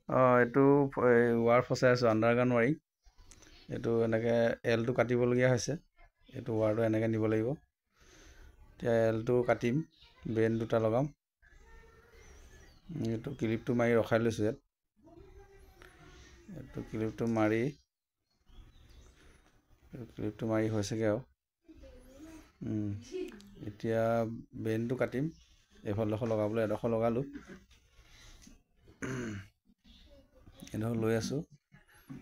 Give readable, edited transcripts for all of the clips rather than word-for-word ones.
এইটো ৱাৰ ফচাই আছোঁ underground wiring. এইটো এনেকৈ এলটো কাটিবলগীয়া হৈছে। এইটো ৱাৰটো এনেকৈ নিব লাগিব। এতিয়া এলটো কাটিম, বেন দুটা লগাম। এইটো ক্লিপটো মাৰি ৰখাই লৈছোঁ ইয়াত। এইটো ক্লিপটো মাৰি হৈছেগৈ আৰু। এতিয়া বেনটো কাটিম। এইফালডোখৰ লগাবলৈ এডোখৰ লগালোঁ। এডোখৰ লৈ আছোঁ।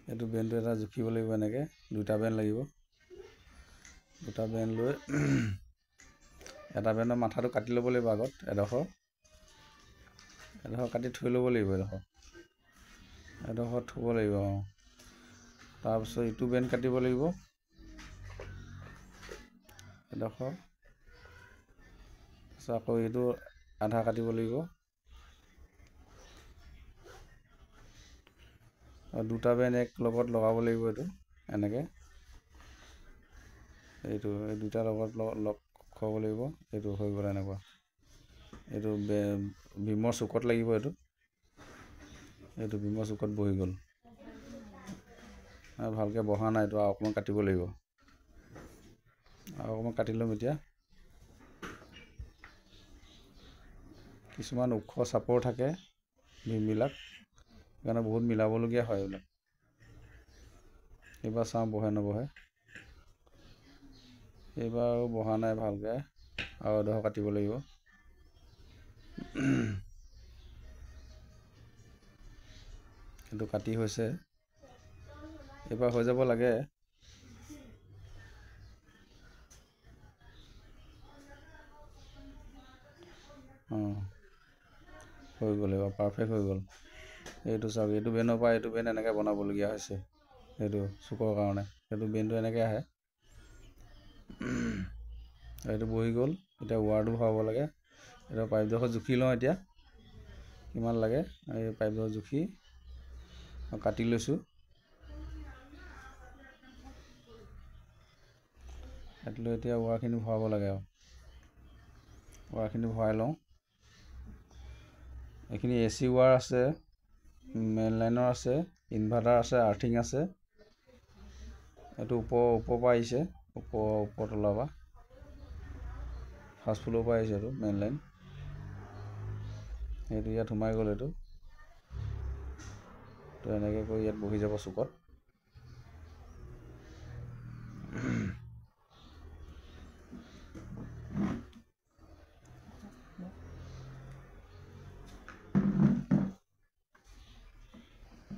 এইটো বেনটো এটা জুখিব লাগিব। এনেকৈ দুটা বেন লাগিব। দুটা বেন লৈ এটা বেনৰ মাথাটো কাটি ল'ব লাগিব আগত। এডোখৰ কাটি থৈ ল'ব লাগিব। এডোখৰ থ'ব লাগিব। তাৰপিছত ইটো বেন কাটিব লাগিব এডোখৰ। তাৰপিছত আকৌ এইটো আধা কাটিব লাগিব। আৰু দুটা বেন এক লগত লগাব লাগিব। এইটো এনেকৈ এই দুটা লগত লগ খুৱাব লাগিব। এইটো হৈ গ'ল এনেকুৱা। এইটো বিমৰ চুকত লাগিব। এইটো বিমৰ চুকত বহি গ'ল। ভালকৈ বহা নাই। এইটো আৰু অকণমান কাটিব লাগিব। আৰু অকণমান কাটি ল'ম এতিয়া। কিছুমান ওখ চাপৰ থাকে ভীমবিলাক, সেইকাৰণে বহুত মিলাবলগীয়া হয় এইবিলাক। এইবাৰ চাওঁ বহে নবহে। এইবাৰ আৰু বহা নাই ভালকৈ, আৰু এডোখৰ কাটিব লাগিব। এইটো কাটি হৈছে। এইবাৰ হৈ যাব লাগে। হৈ গ'ল। এইবাৰ পাৰফেক্ট হৈ গ'ল। এইটো চাওক, এইটো বেনৰ পৰা এইটো বেন এনেকৈ বনাবলগীয়া হৈছে। সেইটো চুকৰ কাৰণে সেইটো বেনটো এনেকৈ আহে। এইটো বহি গ'ল। এতিয়া ৱাৰটো ভৰাব লাগে। এতিয়া পাইপডোখৰ জুখি লওঁ। এতিয়া কিমান লাগে এই পাইপডোখৰ জুখি কাটি লৈছোঁ। কাটি লৈ এতিয়া ৱাৰখিনি ভৰাব লাগে। আৰু ৱাৰখিনি ভৰাই লওঁ। এইখিনি AC ৱাৰ আছে, মেইন লাইনৰ আছে, ইনভাৰ্টাৰ আছে, আৰ্থিং আছে। এইটো ওপৰৰ পৰা আহিছে। ওপৰ তলাৰ পৰা ফাৰ্ষ্ট ফ্ল'ৰৰ পৰা আহিছে। এইটো মেইন লাইন। সেইটো ইয়াত সোমাই গ'ল। এইটো এনেকৈ কৰি ইয়াত বহি যাব চুকত।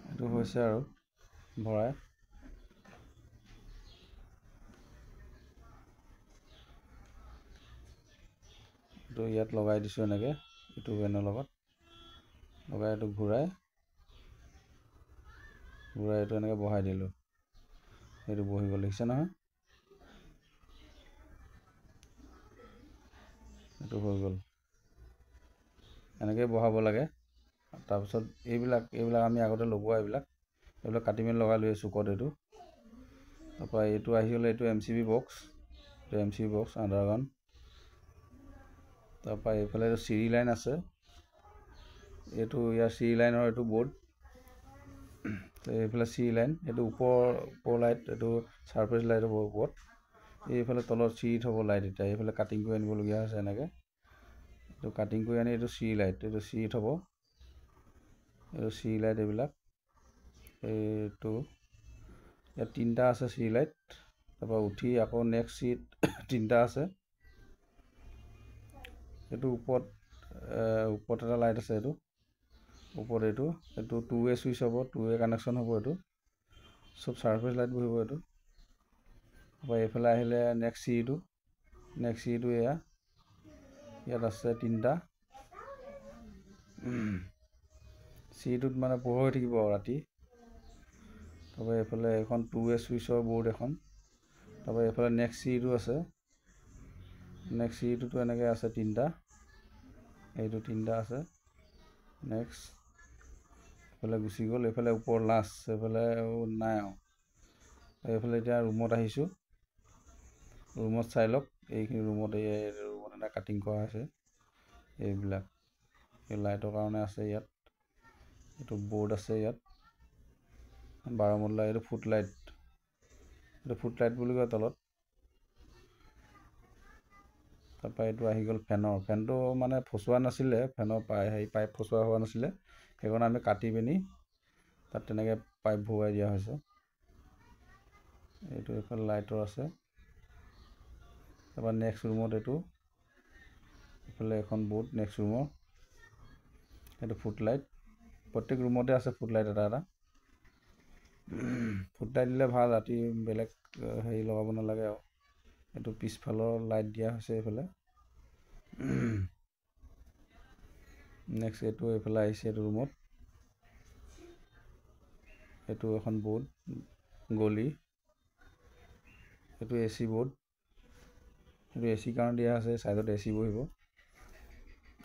এইটো হৈছে আৰু ভৰাই। এইটো ইয়াত লগাই দিছোঁ এনেকৈ। এইটো বেনৰ লগত লগাই এইটো ঘূৰাই এইটো এনেকৈ বহাই দিলোঁ। এইটো বহি গ'ল। দেখিছে নহয়? এইটো হৈ গ'ল। এনেকৈ বহাব লাগে। তাৰপিছত এইবিলাক আমি আগতে লগোৱা এইবিলাক কাটি মেলি লগাই লৈ চুকত। এইটো তাৰপৰা এইটো আহি গ'লে এইটো MCB বক্স। এইটো MCB বক্স আণ্ডাৰগ্ৰাউণ্ড। তাৰপৰা এইফালে চিৰি লাইন আছে। এইটো ইয়াৰ চিৰি লাইনৰ এইটো বৰ্ড। এইফালে চিৰি লাইন, এইটো ওপৰ লাইট, এইটো চাৰফেচ লাইট হ'ব ওপৰত। এইফালে তলত চিৰি থ'ব লাইট। এতিয়া এইফালে কাটিং কৰি আনিবলগীয়া হৈছে। এনেকৈ এইটো কাটিং কৰি আনি এইটো চিৰি লাইট, এইটো চিৰি থ'ব। এইটো চিৰি লাইট। এইবিলাক এইটো ইয়াত তিনিটা আছে চিৰি লাইট। তাৰপৰা উঠি আকৌ নেক্সট চিৰিত তিনিটা আছে। এইটো ওপৰত এটা লাইট আছে। এইটো ওপৰত এইটো 2-way চুইচ হ'ব, 2-way কানেকশ্যন হ'ব। এইটো চব চাৰফেচ লাইট বহিব। এইটো তাৰপৰা এইফালে আহিলে নেক্সট চিৰিটো এয়া ইয়াত আছে তিনিটা। চিৰিটোত মানে পোহৰ হৈ থাকিব ৰাতি। তাৰপৰা এইফালে এখন 2-way চুইচৰ বৰ্ড এখন। তাৰপৰা এইফালে নেক্সট চিৰিটো আছে। নেক্সট চিৰিটোতো এনেকৈ আছে তিনিটা। এইটো তিনিটা আছে। নেক্সট এইফালে গুচি গ'ল। এইফালে ওপৰ লাষ্ট, এইফালে নাই আৰু। এইফালে এতিয়া ৰুমত আহিছোঁ। ৰুমত চাই লওক। এইখিনি ৰুমত এটা কাটিং কৰা হৈছে। এইবিলাক এই লাইটৰ কাৰণে আছে ইয়াত। এইটো এইটো বৰ্ড আছে ইয়াত 12 মডেলৰ। এইটো ফুটলাইট, এইটো ফুটলাইট বুলি কয় তলত। তাৰপৰা এইটো আহি গ'ল ফেনটো মানে ফচোৱা নাছিলে, ফেনৰ পাইপ ফচোৱা হোৱা নাছিলে, সেইকাৰণে আমি কাটি পিনি তাত তেনেকৈ পাইপ ভৰাই দিয়া হৈছে। এইটো এইফালে লাইটৰ আছে। তাৰপৰা নেক্সট ৰুমত এইটো এইফালে এখন বৰ্ড নেক্সট ৰুমৰ। এইটো ফুটলাইট, প্ৰত্যেক ৰুমতে আছে ফুটলাইট এটা এটা। ফুটলাইট দিলে ভাল, ৰাতি বেলেগ হেৰি লগাব নালাগে আৰু। এইটো পিছফালৰ লাইট দিয়া হৈছে এইফালে। নেক্সট এইটো এইফালে আহিছে এইটো ৰুমত। এইটো এখন বৰ্ড গলি, এইটো AC বৰ্ড। এইটো AC কাৰণে দিয়া আছে, ছাইডত AC বহিব।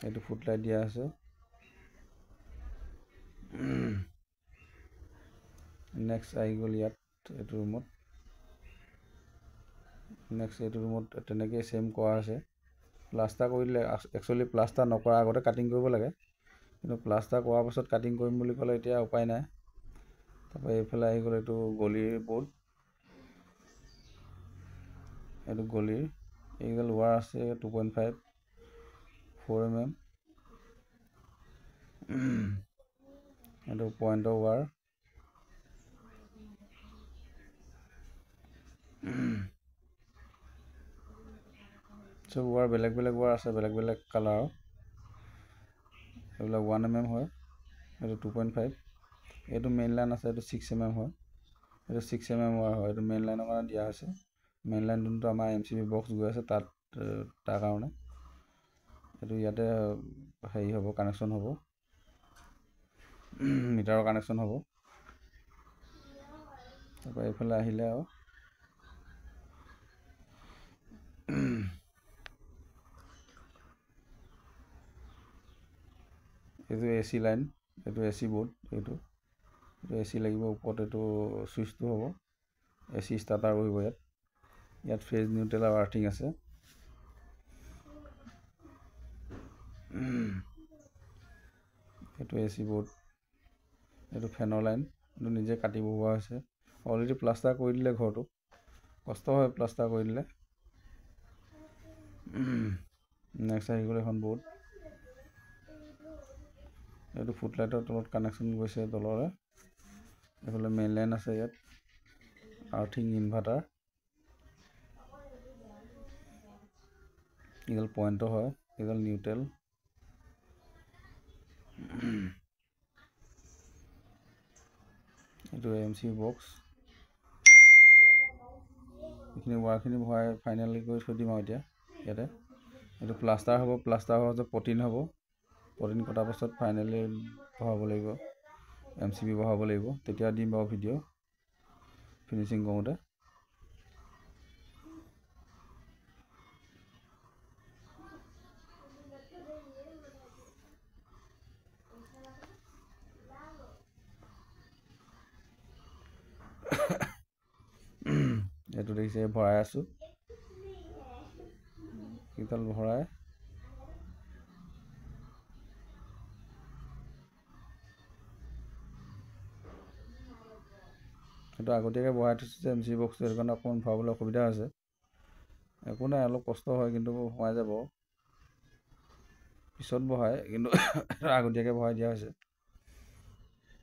এইটো ফুটলাইট দিয়া আছে। নেক্সট আহি গ'ল ইয়াত এইটো ৰুমত। নেক্সট এইটো ৰুমত তেনেকৈ চেম কৰা আছে। প্লাষ্টাৰ কৰি দিলে, একচুৱেলি প্লাষ্টাৰ নকৰা আগতে কাটিং কৰিব লাগে, কিন্তু প্লাষ্টাৰ কৰাৰ পাছত কাটিং কৰিম বুলি ক'লে এতিয়া উপায় নাই। তাৰপৰা এইফালে আহি গ'ল এইটো গলিৰ বৰ্ড। এইটো গলিৰ এইডাল ৱাৰ আছে 2.5 4 mm। এইটো পইণ্টৰ ৱাৰ। চব ৱাৰ বেলেগ বেলেগ ৱাৰ আছে, বেলেগ বেলেগ কালাৰৰ। এইবিলাক 1 mm হয়, এইটো 2.5। এইটো মেইন লাইন আছে, এইটো 6 mm হয়। এইটো 6 mm ৱাৰ হয়, এইটো মেইন লাইনৰ কাৰণে দিয়া হৈছে। মেইন লাইন যোনটো আমাৰ MCB বক্স গৈ আছে তাৰ কাৰণে। এইটো ইয়াতে হেৰি হ'ব, কানেকশ্যন হ'ব, মিটাৰৰ কানেকশ্যন হ'ব। তাৰপৰা এইফালে আহিলে আৰু এইটো AC লাইন, এইটো AC বৰ্ড। এইটো AC লাগিব ওপৰত। এইটো চুইচটো হ'ব, AC ষ্টাৰ্টাৰ বহিব ইয়াত। ইয়াত ফেজ নিউট্ৰেল আৰু আৰ্থিং আছে। এইটো AC বৰ্ড, এইটো ফেনৰ লাইন। এইটো নিজে কাটিব হোৱা হৈছে। অলৰেডি প্লাষ্টাৰ কৰি দিলে ঘৰটো, কষ্ট হয় প্লাষ্টাৰ কৰি দিলে। নেক্সট আহি গ'ল এখন বৰ্ড। এইটো ফুটলাইটৰ তলত কানেকশ্যন গৈছে তলৰে। এইফালে মেইন লাইন আছে ইয়াত, আৰ্থিং ইনভাৰ্টাৰ। এইডাল পইণ্টৰ হয়, এইডাল নিউট্ৰেল। এইটো MCB বক্স। এইখিনি ৱাৰখিনি ভৰাই ফাইনেলি কৰি থৈ দিম আৰু এতিয়া ইয়াতে। এইটো প্লাষ্টাৰ হ'ব, প্লাষ্টাৰ হোৱাৰ পাছত পটিন হ'ব। পটিন কটাৰ পাছত ফাইনেলি বহাব লাগিব, MCB বহাব লাগিব। তেতিয়া দিম বাৰু ভিডিঅ' ফিনিচিং কৰোঁতে। এইটো দেখিছে ভৰাই আছোঁ, এইডাল ভৰাই সেইটো আগতীয়াকৈ বহাই থৈছোঁ যে MCB বক্সটো, সেইটো কাৰণে অকণমান ভৰাবলৈ অসুবিধা হৈছে। একো নাই, অলপ কষ্ট হয়, কিন্তু সোমাই যাব। পিছত বহাই, কিন্তু আগতীয়াকৈ ভৰাই দিয়া হৈছে।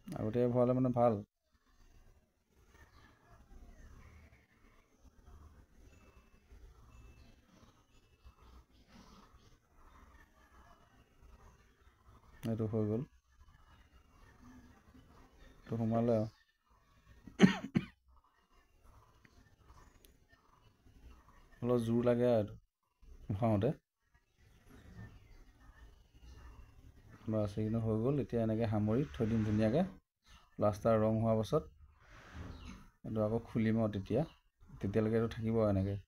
আগতীয়াকৈ ভৰালে মানে ভাল। এইটো হৈ গ'ল, এইটো সোমালে আৰু। অলপ জোৰ লাগে আৰু এইটো ভৰাওঁতে। বাছ এইখিনি হৈ গ'ল। এতিয়া এনেকৈ সামৰি থৈ দিম ধুনীয়াকৈ। প্লাষ্টাৰ ৰং হোৱাৰ পাছত এইটো আকৌ খুলিম আৰু তেতিয়ালৈকে এইটো থাকিব আৰু এনেকৈ।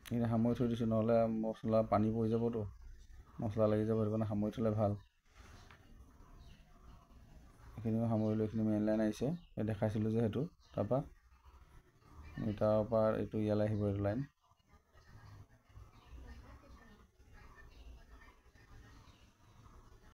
এইখিনি সামৰি থৈ দিছোঁ, নহ'লে মছলা পানী পৰি যাবতো, মছলা লাগি যাব, সেইটো কাৰণে সামৰি থ'লে ভাল। এইখিনিও সামৰিলোঁ। এইখিনি মেইন লাইন আহিছে, এই দেখাইছিলোঁ যে সেইটো। তাৰপৰা মিটাৰৰ পৰা এইটো ইয়ালৈ আহিব, এইটো লাইন।